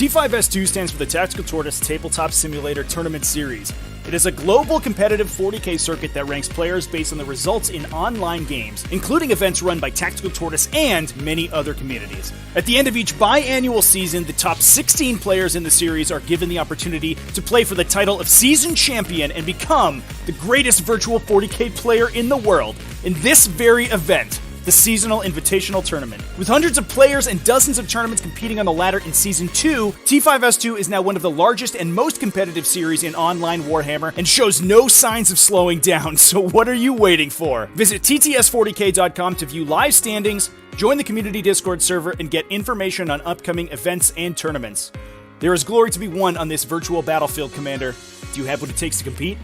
T5S2 stands for the Tactical Tortoise Tabletop Simulator Tournament Series. It is a global competitive 40K circuit that ranks players based on the results in online games, including events run by Tactical Tortoise and many other communities. At the end of each biannual season, the top 16 players in the series are given the opportunity to play for the title of Season Champion and become the greatest virtual 40K player in the world in this very event, the Seasonal Invitational Tournament. With hundreds of players and dozens of tournaments competing on the ladder in Season 2, T5S2 is now one of the largest and most competitive series in online Warhammer and shows no signs of slowing down, so what are you waiting for? Visit tts40k.com to view live standings, join the community Discord server, and get information on upcoming events and tournaments. There is glory to be won on this virtual battlefield, Commander. Do you have what it takes to compete?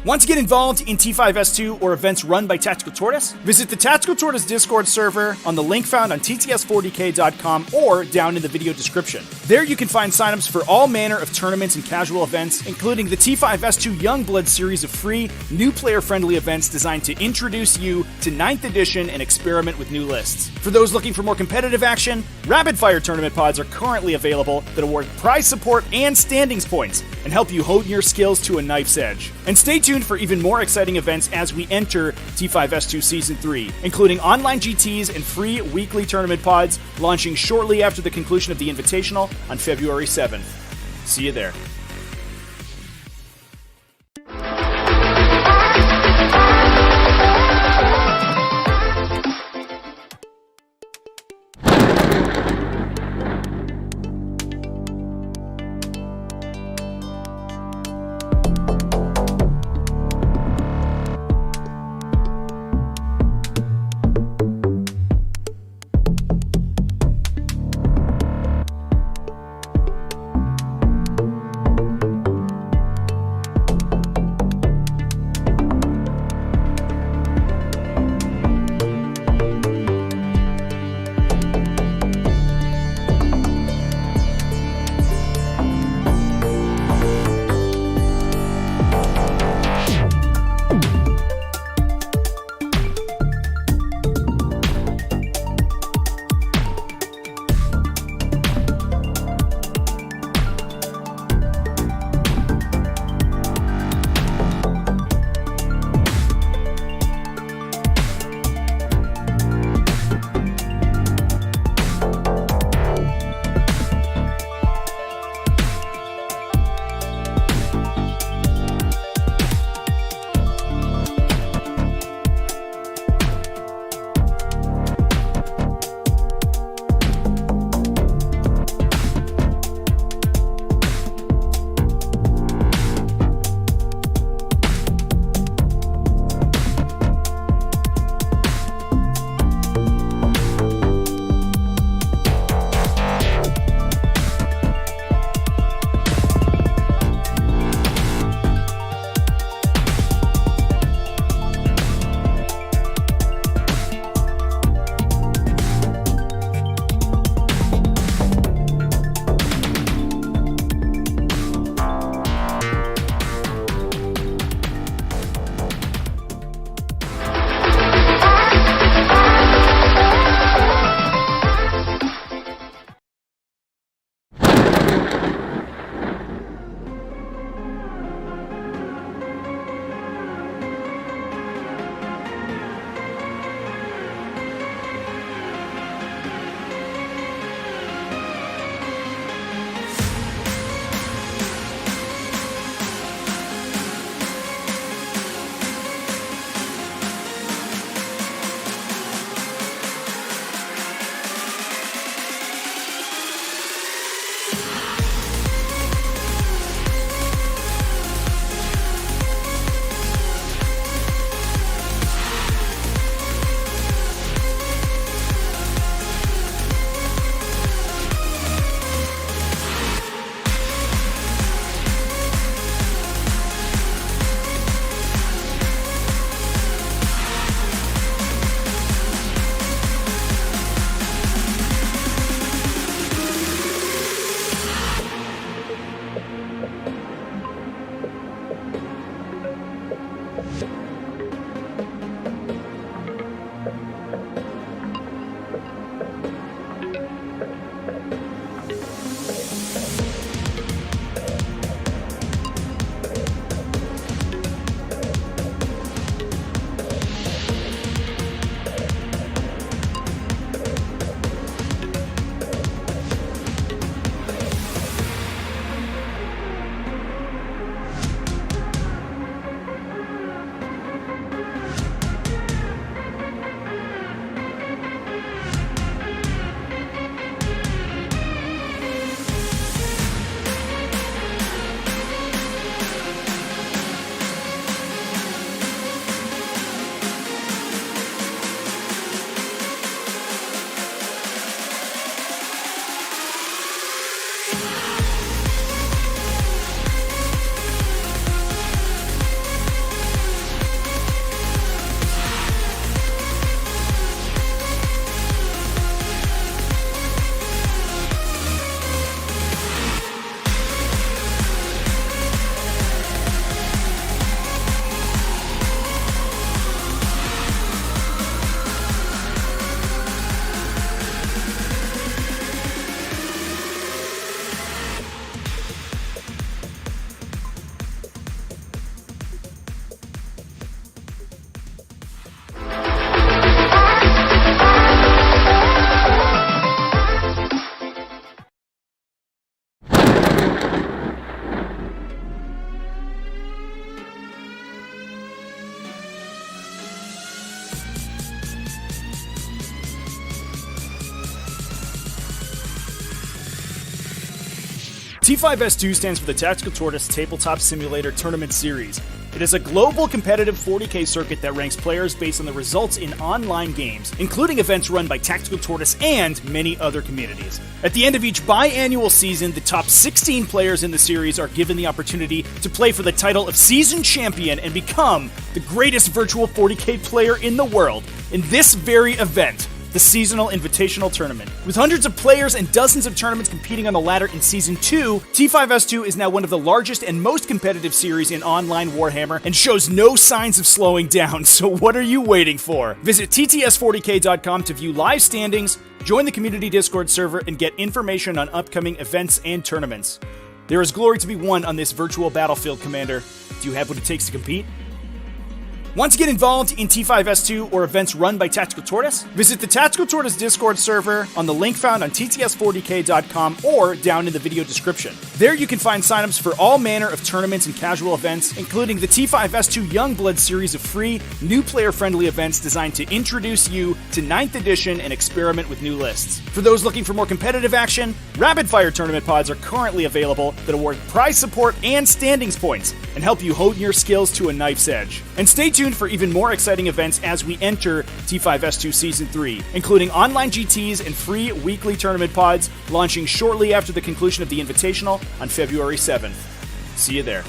Want to get involved in T5S2 or events run by Tactical Tortoise? Visit the Tactical Tortoise Discord server on the link found on tts40k.com or down in the video description. There you can find signups for all manner of tournaments and casual events, including the T5S2 Youngblood series of free, new player-friendly events designed to introduce you to 9th edition and experiment with new lists. For those looking for more competitive action, rapid-fire tournament pods are currently available that award prize support and standings points and help you hone your skills to a knife's edge. And stay tuned for even more exciting events as we enter T5S2 Season 3, including online GTs and free weekly tournament pods launching shortly after the conclusion of the Invitational on February 7th. See you there. T5S2 stands for the Tactical Tortoise Tabletop Simulator Tournament Series. It is a global competitive 40K circuit that ranks players based on the results in online games, including events run by Tactical Tortoise and many other communities. At the end of each biannual season, the top 16 players in the series are given the opportunity to play for the title of Season Champion and become the greatest virtual 40K player in the world in this very event, the Seasonal Invitational Tournament. With hundreds of players and dozens of tournaments competing on the ladder in Season 2, T5S2 is now one of the largest and most competitive series in online Warhammer and shows no signs of slowing down, so what are you waiting for? Visit tts40k.com to view live standings, join the community Discord server, and get information on upcoming events and tournaments. There is glory to be won on this virtual battlefield, Commander. Do you have what it takes to compete? Want to get involved in T5S2 or events run by Tactical Tortoise? Visit the Tactical Tortoise Discord server on the link found on tts40k.com or down in the video description. There you can find signups for all manner of tournaments and casual events, including the T5S2 Youngblood series of free, new player-friendly events designed to introduce you to 9th edition and experiment with new lists. For those looking for more competitive action, rapid-fire tournament pods are currently available that award prize support and standings points and help you hone your skills to a knife's edge. And stay tuned for even more exciting events as we enter T5S2 Season 3, including online GTs and free weekly tournament pods launching shortly after the conclusion of the Invitational on February 7th. See you there.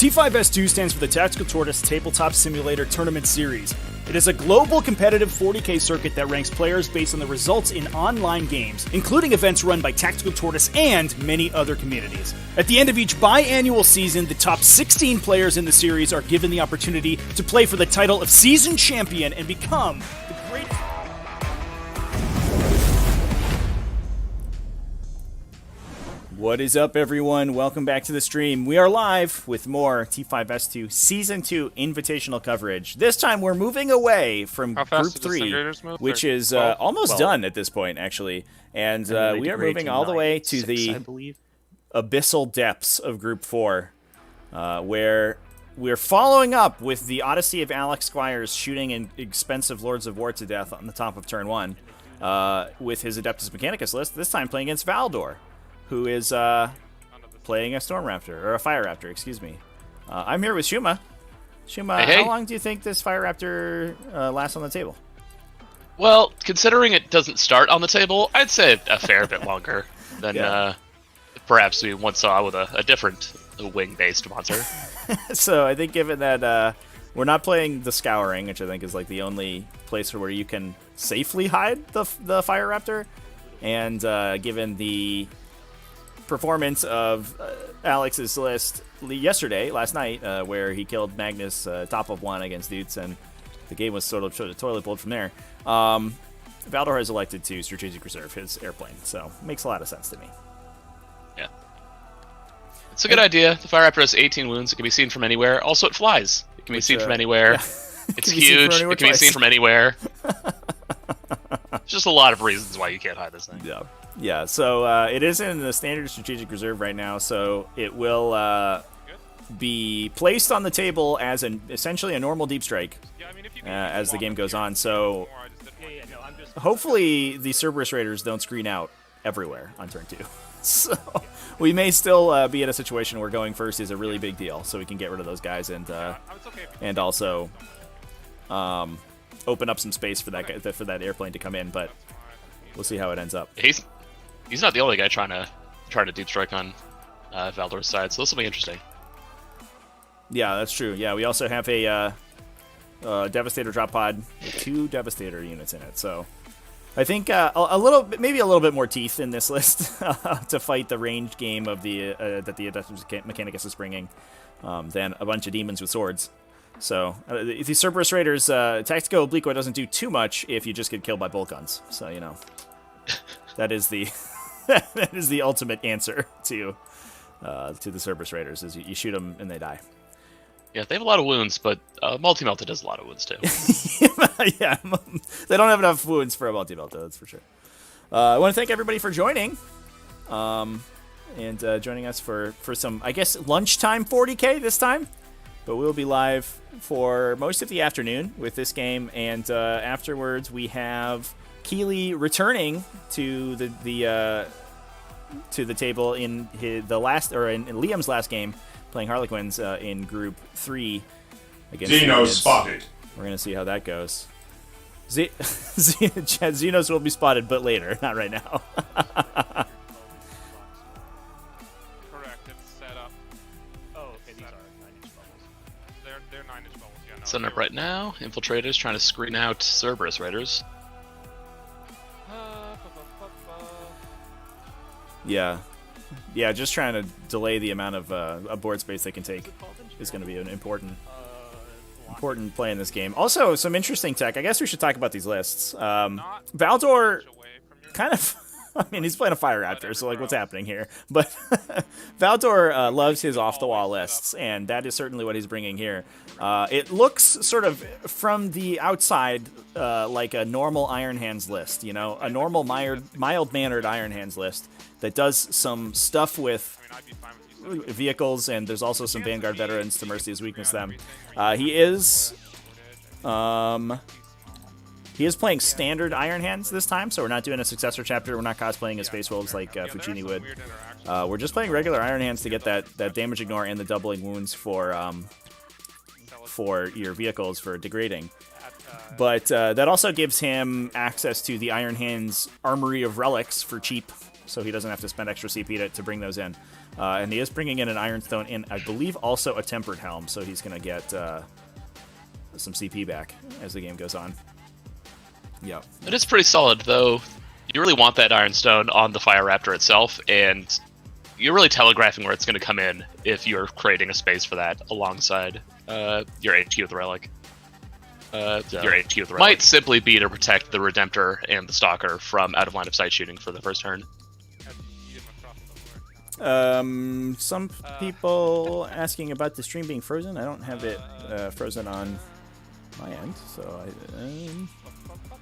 T5S2 stands for the Tactical Tortoise Tabletop Simulator Tournament Series. It is a global competitive 40k circuit that ranks players based on the results in online games, including events run by Tactical Tortoise and many other communities. At the end of each biannual season, the top 16 players in the series are given the opportunity to play for the title of Season Champion and become the greatest... What is up, everyone? Welcome back to the stream. We are live with more T5S2 Season 2 Invitational coverage. This time we're moving away from Group 3, which is almost done at this point, actually. And we are moving all the way to the abyssal depths of Group 4, where we're following up with the Odyssey of Alex Squires shooting expensive Lords of War to death on the top of turn 1 with his Adeptus Mechanicus list, this time playing against Valdor, who is playing a Storm Raptor, or a Fire Raptor, excuse me. I'm here with Shuma. Shuma, hey. How long do you think this Fire Raptor lasts on the table? Well, considering it doesn't start on the table, I'd say a fair bit longer than perhaps we once saw with a different wing-based monster. So I think given that we're not playing the Scouring, which I think is like the only place where you can safely hide the Fire Raptor, and given the performance of Alex's list last night, where he killed Magnus top of 1 against Dutes, and the game was sort of totally pulled from there. Valdor has elected to strategic reserve his airplane, so it makes a lot of sense to me. Yeah, it's a good idea. The Fire Raptor has 18 wounds. It can be seen from anywhere. Also, it flies. It can be seen from anywhere. Yeah. It's huge. It can be seen from anywhere. There's just a lot of reasons why you can't hide this thing. Yeah, so it is in the standard strategic reserve right now, so it will be placed on the table as essentially a normal deep strike as the game goes on. So hopefully the Cerberus Raiders don't screen out everywhere on turn 2. So we may still be in a situation where going first is a really big deal, so we can get rid of those guys and also open up some space for that airplane to come in. But we'll see how it ends up. He's not the only guy trying to deep strike on Valdor's side, so this will be interesting. Yeah, that's true. Yeah, we also have a Devastator drop pod with 2 Devastator units in it. So I think maybe a little bit more teeth in this list to fight the ranged game of that the Adeptus Mechanicus is bringing than a bunch of demons with swords. So the Cerberus Raiders, Tactico Obliquo doesn't do too much if you just get killed by bolt guns. So that is the that is the ultimate answer to the Cerberus Raiders, is you shoot them and they die. Yeah, they have a lot of wounds, but Multi-Melta does a lot of wounds too. Yeah, they don't have enough wounds for a Multi-Melta, that's for sure. I want to thank everybody for joining, and joining us for some, I guess, lunchtime 40k this time. But we'll be live for most of the afternoon with this game, and afterwards we have Keeley returning to the table in in Liam's last game, playing Harlequins in Group 3 against Xenos spotted. We're gonna see how that goes. Xenos will be spotted, but later, not right now. Setting up right now. Infiltrators trying to screen out Cerberus Raiders. Yeah, just trying to delay the amount of board space they can take is going to be an important play in this game. Also, some interesting tech. I guess we should talk about these lists. Valdor kind of... I mean, he's playing a Fire Raptor, so, like, what's happening here? But Valdor loves his off-the-wall lists, and that is certainly what he's bringing here. It looks sort of, from the outside, like a normal Iron Hands list, a normal mild-mannered Iron Hands list that does some stuff with vehicles, and there's also some Vanguard veterans to mercy his weakness them. He is playing standard Iron Hands this time, so we're not doing a successor chapter. We're not cosplaying as Space Wolves like Fucini would. We're just playing regular Iron Hands to get that damage ignore and the doubling wounds for your vehicles for degrading. But that also gives him access to the Iron Hands Armory of Relics for cheap. so he doesn't have to spend extra CP to bring those in. And he is bringing in an Ironstone and I believe also a Tempered Helm, so he's going to get some CP back as the game goes on. Yeah. It is pretty solid, though. You really want that Ironstone on the Fire Raptor itself, and you're really telegraphing where it's going to come in if you're creating a space for that alongside your HQ with the Relic. Your HQ with the Relic might simply be to protect the Redemptor and the Stalker from out of line of sight shooting for the first turn. Some people asking about the stream being frozen. I don't have it frozen on my end, so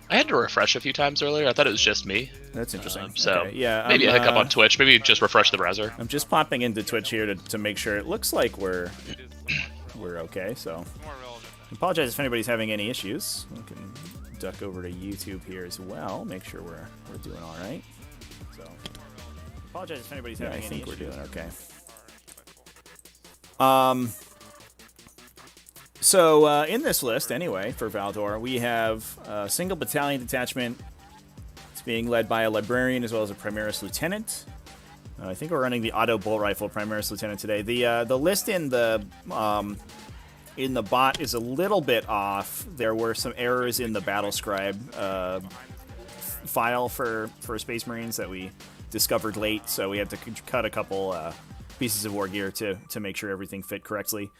I had to refresh a few times earlier. I thought it was just me. That's interesting. So okay. Yeah, maybe a hiccup on Twitch. Maybe just refresh the browser. I'm just popping into Twitch here to make sure. It looks like we're okay. So I apologize if anybody's having any issues. We can duck over to YouTube here as well. Make sure we're doing all right. So apologize if anybody's having any issues. I think we're doing okay. So in this list, anyway, for Valdor, we have a single battalion detachment. It's being led by a librarian as well as a Primaris Lieutenant. I think we're running the auto bolt rifle Primaris Lieutenant today. The list in the bot is a little bit off. There were some errors in the Battle Scribe file for Space Marines that we discovered late, so we had to cut a couple pieces of war gear to make sure everything fit correctly.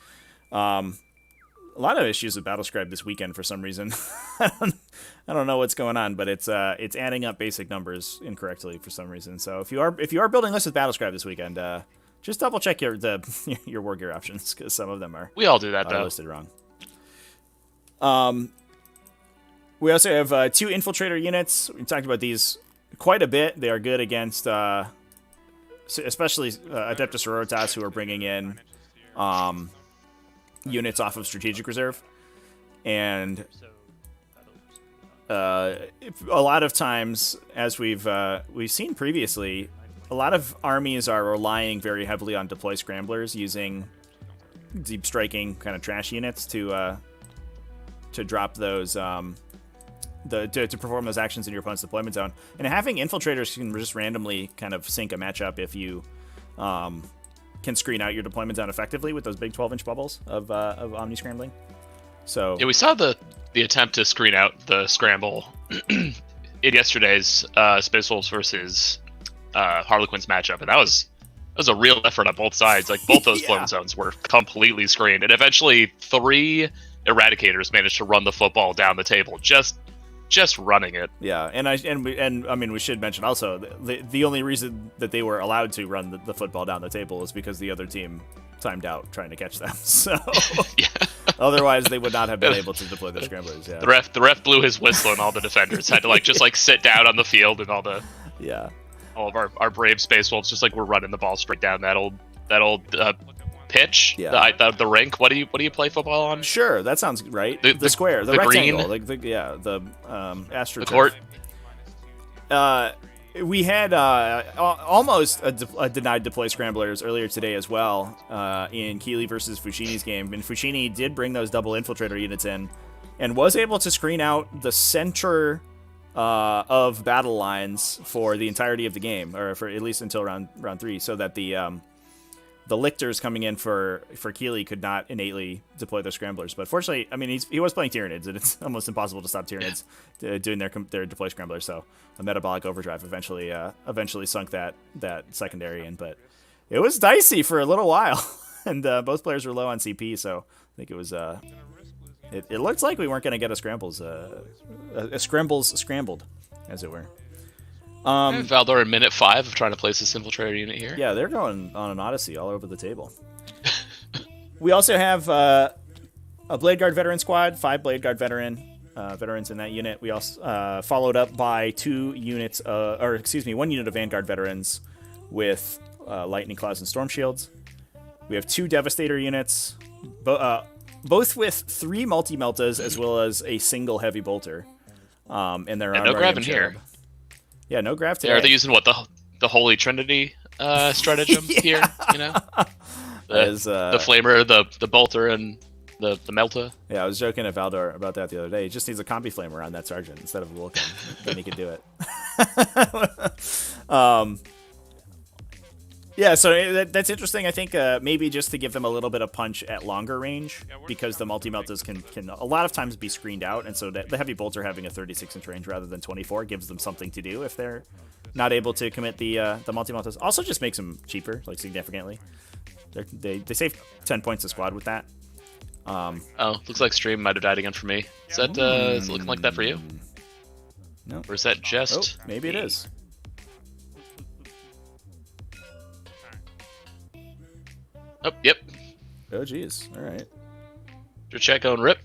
A lot of issues with Battlescribe this weekend for some reason. I don't know what's going on, but it's adding up basic numbers incorrectly for some reason. So if you are building lists with Battlescribe this weekend, just double check your war gear options because some of them are listed wrong. We also have 2 infiltrator units. We talked about these quite a bit. They are good against especially Adeptus Sororitas, who are bringing in units off of strategic reserve, and a lot of times, as we've seen previously, a lot of armies are relying very heavily on deploy scramblers, using deep striking kind of trash units to drop those to perform those actions in your opponent's deployment zone. And having infiltrators can just randomly kind of sink a matchup if you can screen out your deployment zone effectively with those big 12-inch bubbles of Omni Scrambling. So yeah, we saw the attempt to screen out the scramble in yesterday's Space Wolves versus Harlequins matchup, and that was a real effort on both sides. Like, both those deployment zones were completely screened, and eventually 3 Eradicators managed to run the football down the table, just running it. Yeah, and I mean, we should mention also the only reason that they were allowed to run the football down the table is because the other team timed out trying to catch them. So yeah. Otherwise they would not have been able to deploy their scramblers. Yeah. The ref blew his whistle, and all the defenders had to just sit down on the field, and all of our brave Space Wolves just we're running the ball straight down that old pitch, the rink. What do you play football on? Sure, that sounds right. The square, the rectangle, green. The AstroTurf. The court. We had almost a denied deploy scramblers earlier today as well in Keeley versus Fushini's game, and Fushini did bring those double infiltrator units in and was able to screen out the center of battle lines for the entirety of the game, or for at least until round 3, so that the lictors coming in for Keeley could not innately deploy their scramblers. But fortunately, I mean, he was playing Tyranids, and it's almost impossible to stop Tyranids doing their deploy scramblers. So a metabolic overdrive eventually sunk that secondary in. But it was dicey for a little while, and both players were low on CP. So I think it was it looked like we weren't going to get a scrambles scrambled, as it were. Valdor in minute 5 of trying to place this infiltrator unit here. Yeah, they're going on an odyssey all over the table. We also have a Blade Guard veteran squad, 5 Blade Guard veterans in that unit. We also followed up by 1 unit of Vanguard veterans with Lightning Claws and Storm Shields. We have 2 Devastator units, both with 3 multi-meltas as well as a single heavy bolter. And they're no grav in here. Yeah, no grav today. Are they using the Holy Trinity stratagem here? The flamer, the bolter, and the melta. Yeah, I was joking at Valdor about that the other day. He just needs a combi flamer on that sergeant instead of a Vulcan. Then he could do it. Yeah, so that's interesting. I think maybe just to give them a little bit of punch at longer range, because the multi-meltas can a lot of times be screened out, and so the heavy bolter having a 36-inch range rather than 24 gives them something to do if they're not able to commit the multi-meltas. Also just makes them cheaper, like significantly. They save 10 points a squad with that. Looks like stream might have died again for me. Is that is it looking like that for you? No. Or is that just... Oh, maybe it is. Oh, yep. Oh, geez. All right. Your check going rip.